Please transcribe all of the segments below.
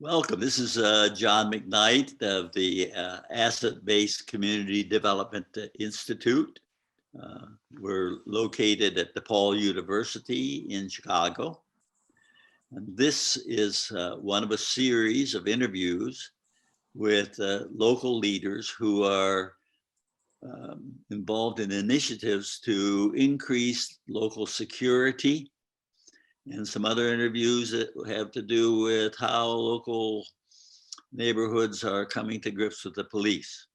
Welcome. This is John McKnight of the Asset-Based Community Development Institute. We're located at DePaul University in Chicago. And this is one of a series of interviews with local leaders who are involved in initiatives to increase local security, and some other interviews that have to do with how local neighborhoods are coming to grips with the police.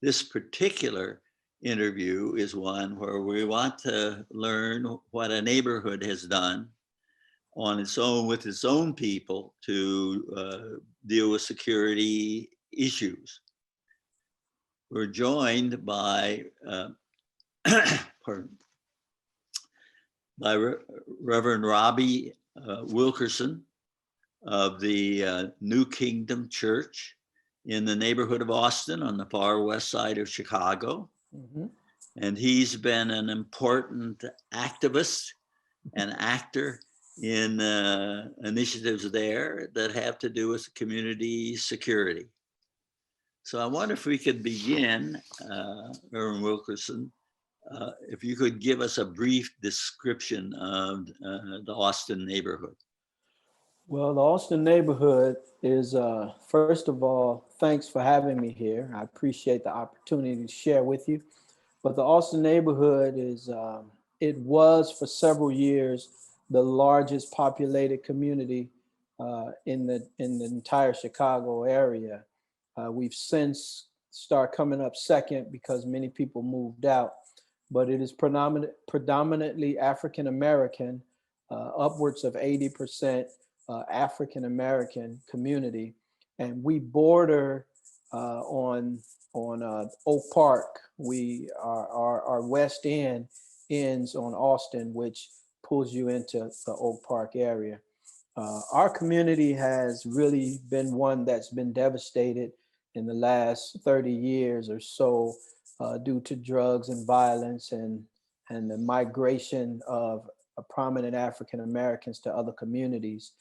This particular interview is one where we want to learn what a neighborhood has done on its own with its own people to deal with security issues. We're joined by Reverend Robbie Wilkerson of the New Kingdom Church in the neighborhood of Austin on the far west side of Chicago. Mm-hmm. And he's been an important activist and actor in initiatives there that have to do with community security. So I wonder if we could begin, Reverend Wilkerson, if you could give us a brief description of the Austin neighborhood. Well, the Austin neighborhood is, first of all, thanks for having me here. I appreciate the opportunity to share with you. But the Austin neighborhood is, it was for several years the largest populated community in the entire Chicago area. We've since started coming up second because many people moved out. But it is predominantly African-American, upwards of 80% African-American community. And we border on Oak Park. Our west end ends on Austin, which pulls you into the Oak Park area. Our community has really been one that's been devastated in the last 30 years or so, due to drugs and violence and the migration of prominent African Americans to other communities.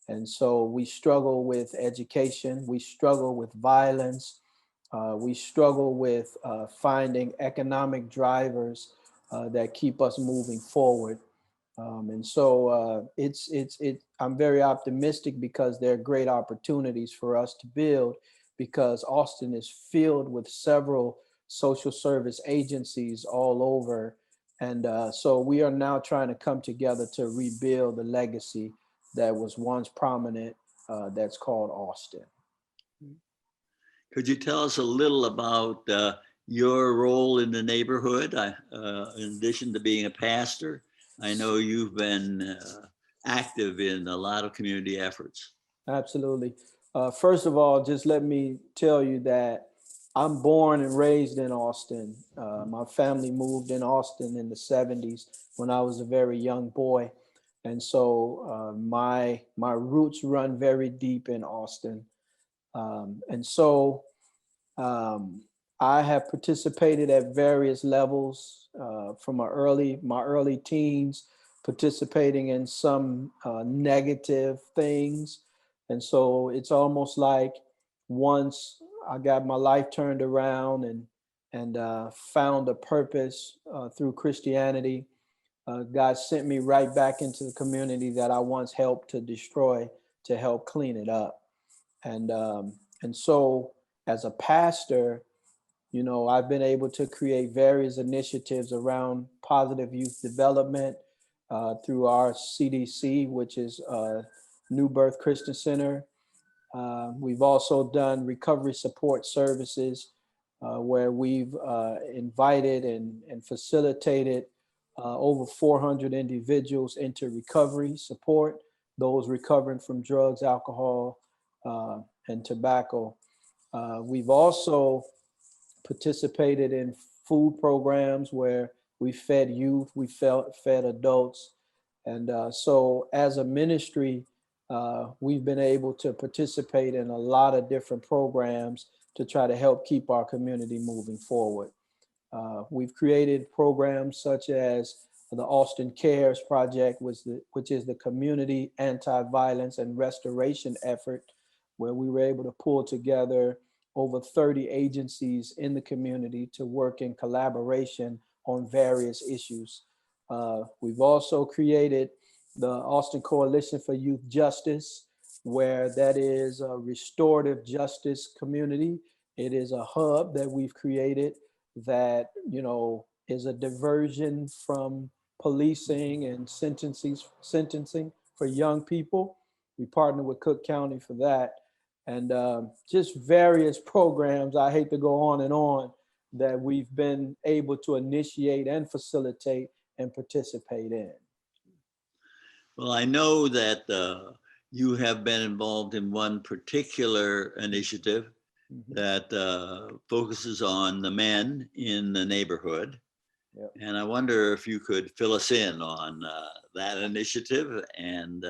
And so we struggle with education, we struggle with violence, we struggle with finding economic drivers that keep us moving forward. And so I'm very optimistic because there are great opportunities for us to build, because Austin is filled with several social service agencies all over. And so we are now trying to come together to rebuild the legacy that was once prominent, that's called Austin. Could you tell us a little about your role in the neighborhood? In addition to being a pastor, I know you've been active in a lot of community efforts. Absolutely. First of all, just let me tell you that I'm born and raised in Austin. My family moved in Austin in the 70s when I was a very young boy. And so my roots run very deep in Austin. And so I have participated at various levels from my early teens, participating in some negative things. And so it's almost like once I got my life turned around and found a purpose through Christianity, God sent me right back into the community that I once helped to destroy, to help clean it up. And so as a pastor, you know, I've been able to create various initiatives around positive youth development through our CDC, which is New Birth Christian Center. We've also done recovery support services where we've invited and facilitated over 400 individuals into recovery support, those recovering from drugs, alcohol, and tobacco. We've also participated in food programs where we fed youth, we fed adults. And so as a ministry, we've been able to participate in a lot of different programs to try to help keep our community moving forward. We've created programs such as the Austin Cares Project, which is the community anti-violence and restoration effort where we were able to pull together over 30 agencies in the community to work in collaboration on various issues. We've also created the Austin Coalition for Youth Justice, where that is a restorative justice community. It is a hub that we've created that, is a diversion from policing and sentencing for young people. We partner with Cook County for that. And just various programs, I hate to go on and on, that we've been able to initiate and facilitate and participate in. Well, I know that you have been involved in one particular initiative that focuses on the men in the neighborhood. Yep. And I wonder if you could fill us in on that initiative and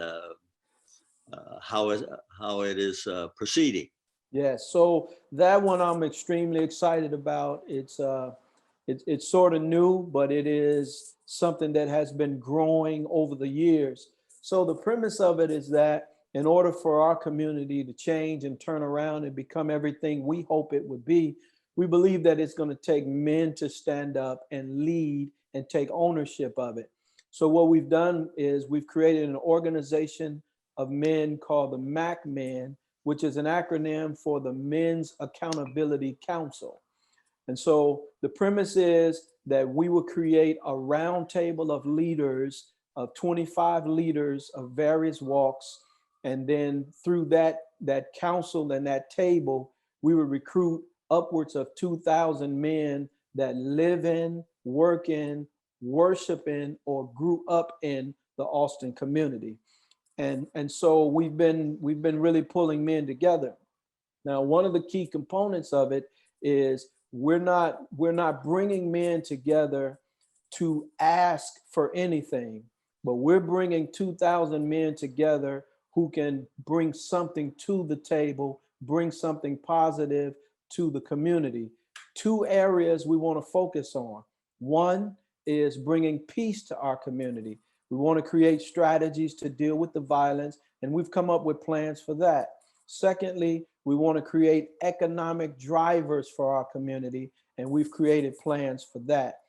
how it is proceeding. Yeah, so that one I'm extremely excited about. It's sort of new, but it is something that has been growing over the years. So the premise of it is that in order for our community to change and turn around and become everything we hope it would be, we believe that it's going to take men to stand up and lead and take ownership of it. So what we've done is we've created an organization of men called the MacMan, which is an acronym for the Men's Accountability Council. And so the premise is that we will create a roundtable of leaders, of 25 leaders of various walks. And then through that council and that table, we will recruit upwards of 2,000 men that live in, work in, worship in, or grew up in the Austin community. And so we've been really pulling men together. Now, one of the key components of it is we're not bringing men together to ask for anything, but we're bringing 2,000 men together who can bring something to the table, bring something positive to the community. Two areas we want to focus on. One is bringing peace to our community. We want to create strategies to deal with the violence, and we've come up with plans for that. Secondly, we want to create economic drivers for our community, and we've created plans for that.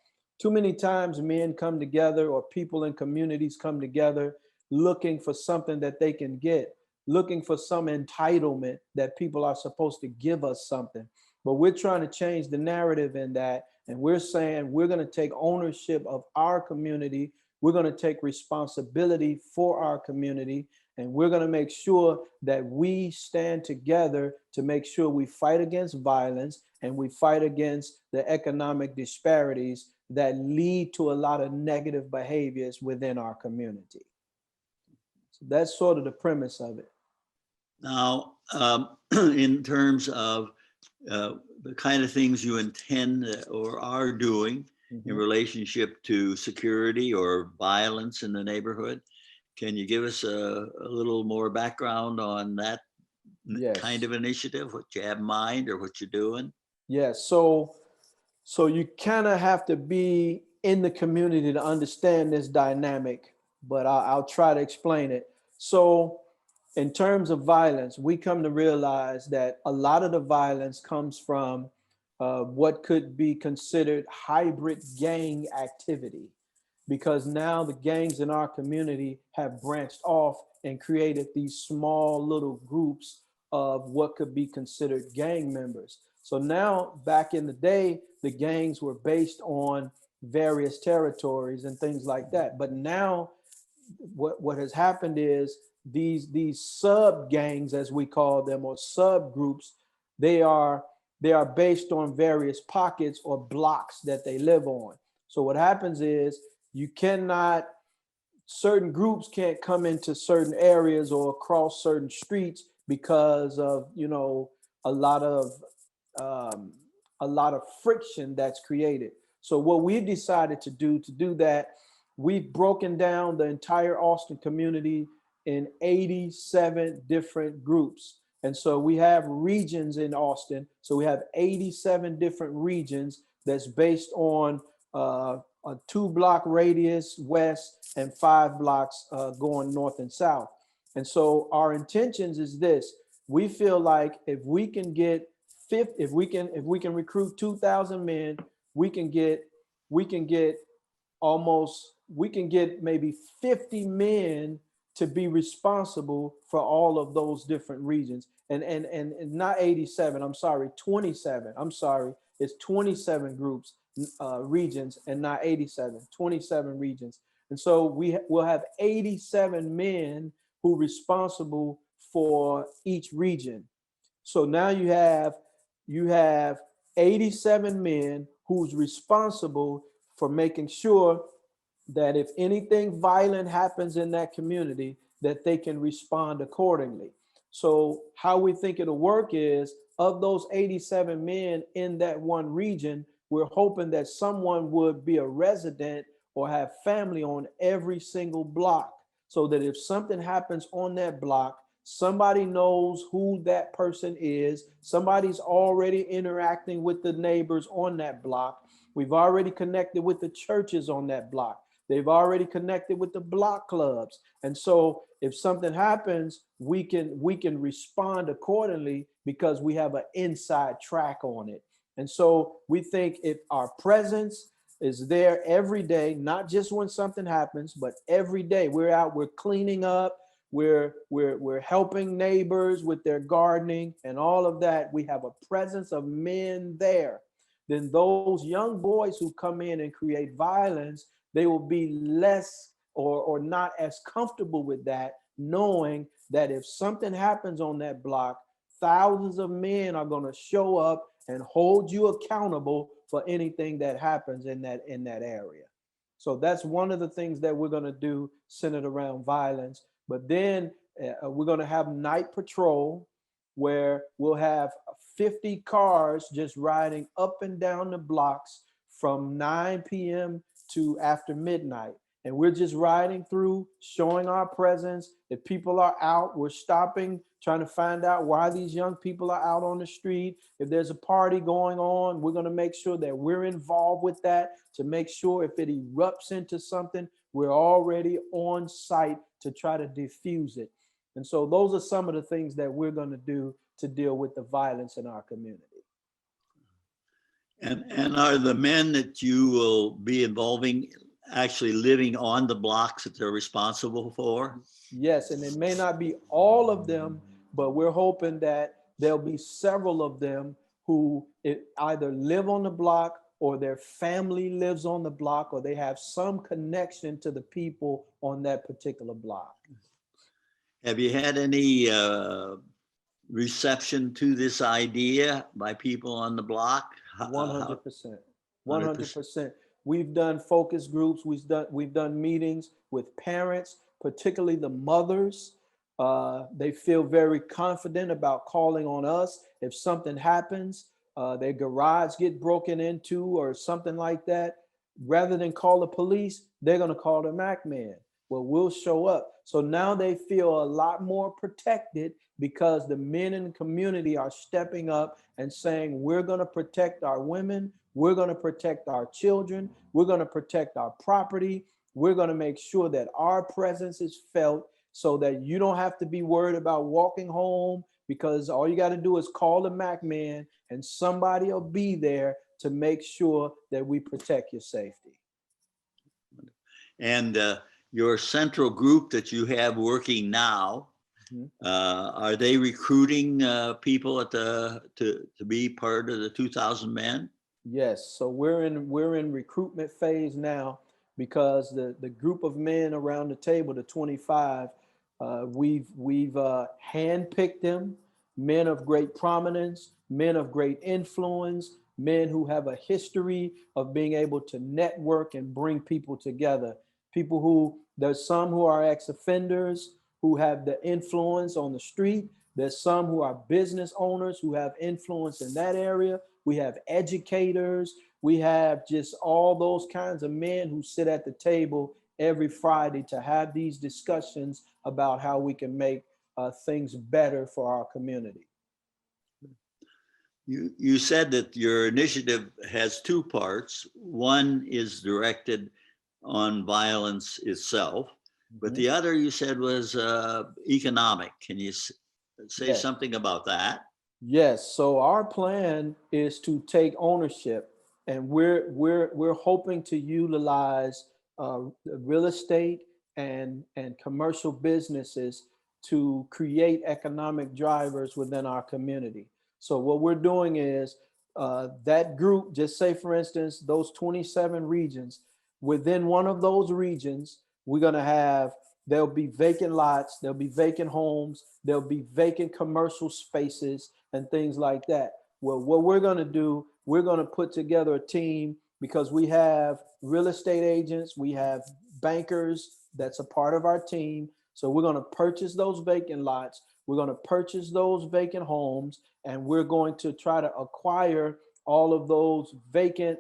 Too many times men come together, or people in communities come together looking for something that they can get, looking for some entitlement that people are supposed to give us something. But we're trying to change the narrative in that, and we're saying we're going to take ownership of our community. We're going to take responsibility for our community, and we're going to make sure that we stand together to make sure we fight against violence and we fight against the economic disparities that lead to a lot of negative behaviors within our community. So that's sort of the premise of it. Now, in terms of the kind of things you intend or are doing in relationship to security or violence in the neighborhood, can you give us a little more background on that kind of initiative, what you have in mind or what you're doing? Yes. So you kind of have to be in the community to understand this dynamic, but I'll try to explain it. So in terms of violence, we come to realize that a lot of the violence comes from what could be considered hybrid gang activity, because now the gangs in our community have branched off and created these small little groups of what could be considered gang members. So now, back in the day, the gangs were based on various territories and things like that. But now what has happened is these sub gangs, as we call them, or subgroups, they are based on various pockets or blocks that they live on. So what happens is certain groups can't come into certain areas or across certain streets because of, a lot of friction that's created. So what we've decided to do that, we've broken down the entire Austin community in 87 different groups. And so we have regions in Austin. So we have 87 different regions that's based on a 2-block radius west and 5 blocks going north and south. And so our intentions is this: we feel like if we can get if we can recruit 2,000 men, we can get maybe 50 men to be responsible for all of those different regions. And not 87, I'm sorry, 27. I'm sorry, it's 27 groups, regions, and not 87, 27 regions. And so will have 87 men who responsible for each region. So now you have 87 men who's responsible for making sure that if anything violent happens in that community, that they can respond accordingly. So how we think it'll work is, of those 87 men in that one region, we're hoping that someone would be a resident or have family on every single block, so that if something happens on that block, somebody knows who that person is. Somebody's already interacting with the neighbors on that block. We've already connected with the churches on that block. They've already connected with the block clubs. And so if something happens, we can respond accordingly because we have an inside track on it. And so we think if our presence is there every day, not just when something happens, but every day we're out, we're cleaning up, we're helping neighbors with their gardening and all of that. We have a presence of men there. Then those young boys who come in and create violence, they will be less or not as comfortable with that, knowing that if something happens on that block, thousands of men are going to show up and hold you accountable for anything that happens in that area. So that's one of the things that we're going to do centered around violence. But then we're going to have night patrol, where we'll have 50 cars just riding up and down the blocks from 9 p.m. to after midnight. And we're just riding through, showing our presence. If people are out, we're stopping, trying to find out why these young people are out on the street. If there's a party going on, we're going to make sure that we're involved with that, to make sure if it erupts into something, we're already on site to try to diffuse it. And so those are some of the things that we're going to do to deal with the violence in our community. And are the men that you will be involving actually living on the blocks that they're responsible for? Yes, and it may not be all of them, but we're hoping that there'll be several of them who either live on the block, or their family lives on the block, or they have some connection to the people on that particular block. Have you had any reception to this idea by people on the block? 100%. 100%. We've done focus groups. We've done meetings with parents, particularly the mothers. They feel very confident about calling on us if something happens. Their garage get broken into or something like that. Rather than call the police, they're going to call the MacMan. Well, we'll show up. So now they feel a lot more protected because the men in the community are stepping up and saying, we're going to protect our women. We're going to protect our children. We're going to protect our property. We're going to make sure that our presence is felt, so that you don't have to be worried about walking home, because all you got to do is call the MacMan and somebody will be there to make sure that we protect your safety. And your central group that you have working now, are they recruiting people to be part of the 2,000 men? Yes. So we're in recruitment phase now, because the group of men around the table, the 25, we've handpicked them, men of great prominence, men of great influence, men who have a history of being able to network and bring people together. People who, there's some who are ex-offenders who have the influence on the street. There's some who are business owners who have influence in that area. We have educators. We have just all those kinds of men who sit at the table every Friday to have these discussions about how we can make things better for our community. You said that your initiative has two parts. One is directed on violence itself, but the other you said was economic. Can you say Yes. something about that? Yes. So our plan is to take ownership, and we're hoping to utilize real estate and commercial businesses to create economic drivers within our community. So what we're doing is that group, just say for instance, those 27 regions, within one of those regions, we're going to have, there'll be vacant lots, there'll be vacant homes, there'll be vacant commercial spaces and things like that. Well, what we're going to do, we're going to put together a team, because we have real estate agents, we have bankers that's a part of our team. So we're going to purchase those vacant lots, we're going to purchase those vacant homes, and we're going to try to acquire all of those vacant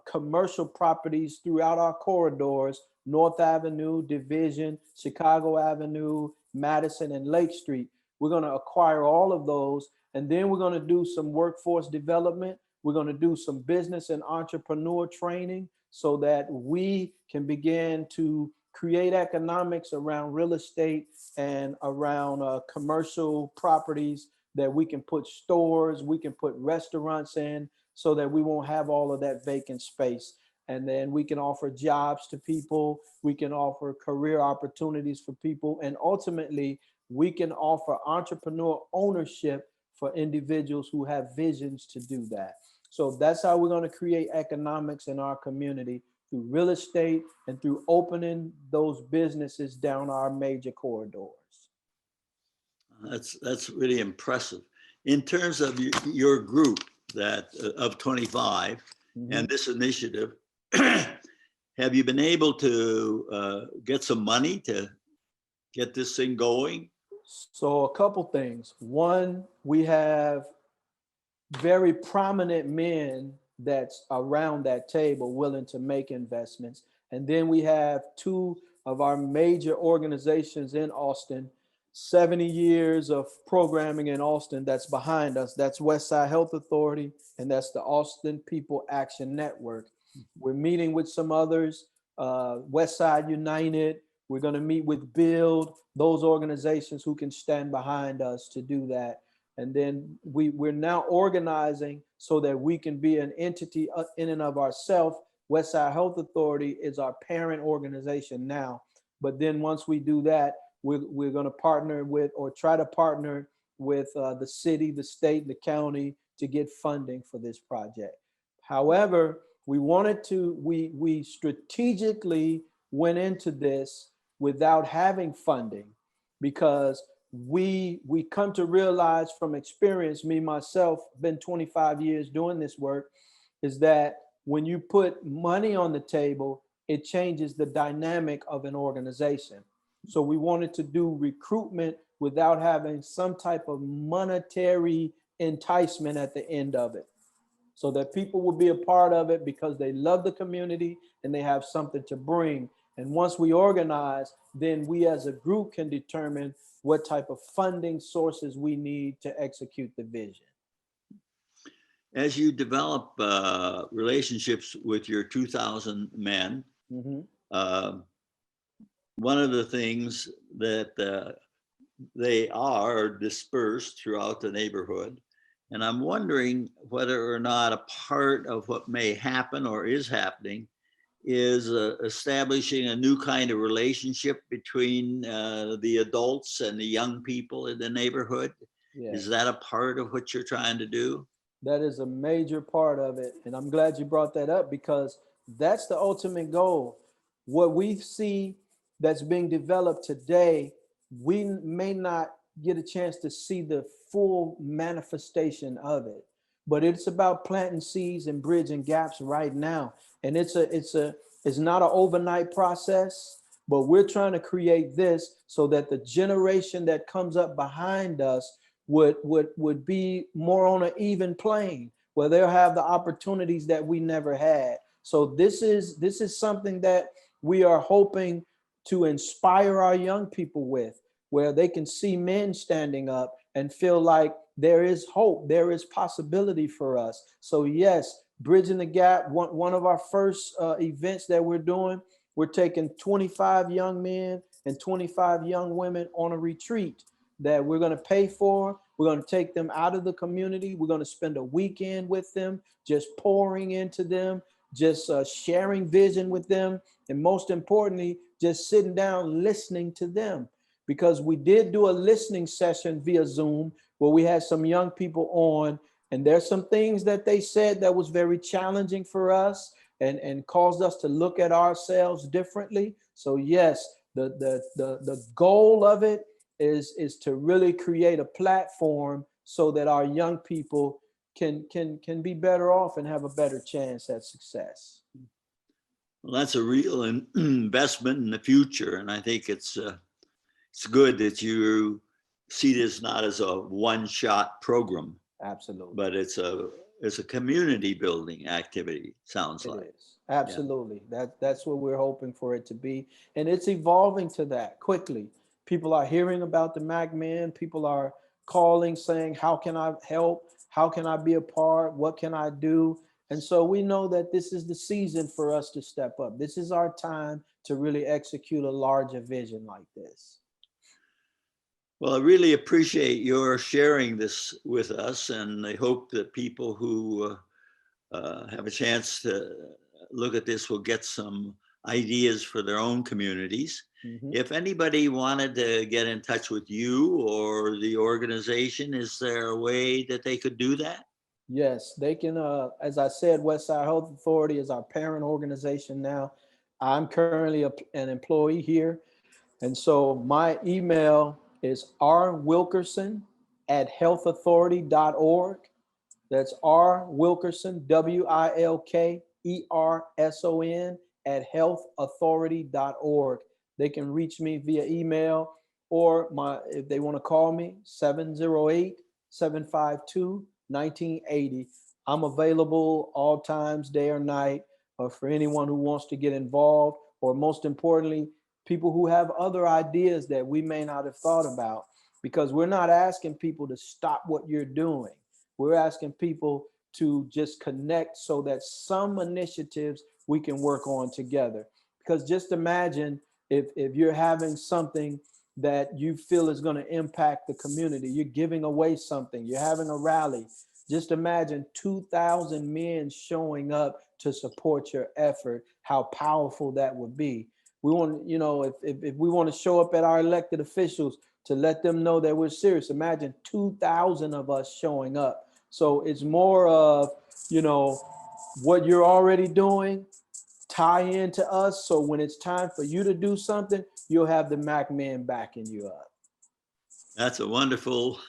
commercial properties throughout our corridors: North Avenue, Division, Chicago Avenue, Madison, and Lake Street. We're going to acquire all of those, and then we're going to do some workforce development. We're going to do some business and entrepreneur training so that we can begin to create economics around real estate and around commercial properties, that we can put stores, we can put restaurants in, so that we won't have all of that vacant space. And then we can offer jobs to people, we can offer career opportunities for people, and ultimately we can offer entrepreneur ownership for individuals who have visions to do that. So that's how we're going to create economics in our community, through real estate and through opening those businesses down our major corridors. That's really impressive. In terms of your group that of 25 and this initiative, have you been able to get some money to get this thing going? So a couple things. One, we have very prominent men that's around that table willing to make investments. And then we have two of our major organizations in Austin, 70 years of programming in Austin that's behind us. That's Westside Health Authority, and that's the Austin People Action Network. We're meeting with some others, Westside United. We're going to meet with Build, those organizations who can stand behind us to do that. And then we're now organizing so that we can be an entity in and of ourselves. Westside Health Authority is our parent organization now. But then once we do that, we're going to partner with, or try to partner with the city, the state, the county to get funding for this project. However, we strategically went into this without having funding, because we come to realize from experience, me myself, been 25 years doing this work, is that when you put money on the table, it changes the dynamic of an organization. So we wanted to do recruitment without having some type of monetary enticement at the end of it, so that people will be a part of it because they love the community and they have something to bring. And once we organize, then we as a group can determine what type of funding sources we need to execute the vision. As you develop relationships with your 2,000 men, one of the things that they are dispersed throughout the neighborhood. And I'm wondering whether or not a part of what may happen or is happening is establishing a new kind of relationship between the adults and the young people in the neighborhood. Yeah. Is that a part of what you're trying to do? That is a major part of it. And I'm glad you brought that up, because that's the ultimate goal. What we see that's being developed today, we may not get a chance to see the full manifestation of it, but it's about planting seeds and bridging gaps right now. And it's not an overnight process, but we're trying to create this so that the generation that comes up behind us would be more on an even plane, where they'll have the opportunities that we never had. So this is something that we are hoping to inspire our young people with, where they can see men standing up and feel like there is hope, there is possibility for us. So yes, bridging the gap. One of our first events that we're doing, we're taking 25 young men and 25 young women on a retreat. that we're going to pay for. We're going to take them out of the community. We're going to spend a weekend with them, just pouring into them, just sharing vision with them. And most importantly, just sitting down, listening to them. Because we did do a listening session via Zoom where we had some young people on, and there's some things that they said that was very challenging for us and caused us to look at ourselves differently. So yes, the goal of it is to really create a platform so that our young people can be better off and have a better chance at success. Well, that's a real investment in the future, and I think it's good that you see this not as a one-shot program. Absolutely. But it's a community building activity, sounds like. It is. Absolutely. Yeah. That's what we're hoping for it to be. And it's evolving to that quickly. People are hearing about the MacMan. People are calling saying, how can I help? How can I be a part? What can I do? And so we know that this is the season for us to step up. This is our time to really execute a larger vision like this. Well, I really appreciate your sharing this with us, and I hope that people who have a chance to look at this will get some ideas for their own communities. Mm-hmm. If anybody wanted to get in touch with you or the organization, is there a way that they could do that? Yes, they can. As I said, Westside Health Authority is our parent organization now. I'm currently an employee here. And so my email is rwilkerson@healthauthority.org. That's rwilkerson, WILKERSON @healthauthority.org. They can reach me via email, or if they want to call me, 708-752-1980. I'm available all times, day or night, for anyone who wants to get involved, or most importantly, people who have other ideas that we may not have thought about, because we're not asking people to stop what you're doing. We're asking people to just connect so that some initiatives we can work on together. Because just imagine if you're having something that you feel is going to impact the community, you're giving away something, you're having a rally. Just imagine 2,000 men showing up to support your effort, how powerful that would be. We want, if we want to show up at our elected officials to let them know that we're serious, imagine 2,000 of us showing up. So it's more of, what you're already doing, tie into us. So when it's time for you to do something, you'll have the MacMan backing you up. That's a wonderful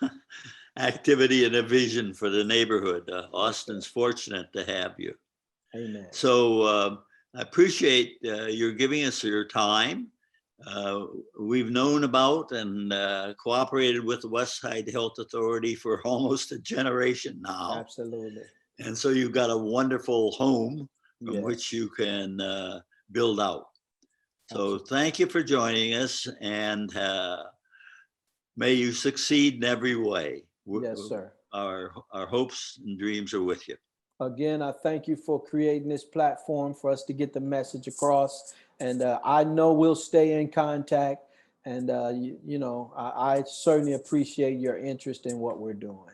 activity and a vision for the neighborhood. Austin's fortunate to have you. Amen. So I appreciate your giving us your time. We've known about and cooperated with the Westside Health Authority for almost a generation now. Absolutely. And so you've got a wonderful home from which you can build out. So Absolutely. Thank you for joining us, and may you succeed in every way. Yes, sir. Our hopes and dreams are with you. Again, I thank you for creating this platform for us to get the message across. And I know we'll stay in contact. And, I certainly appreciate your interest in what we're doing.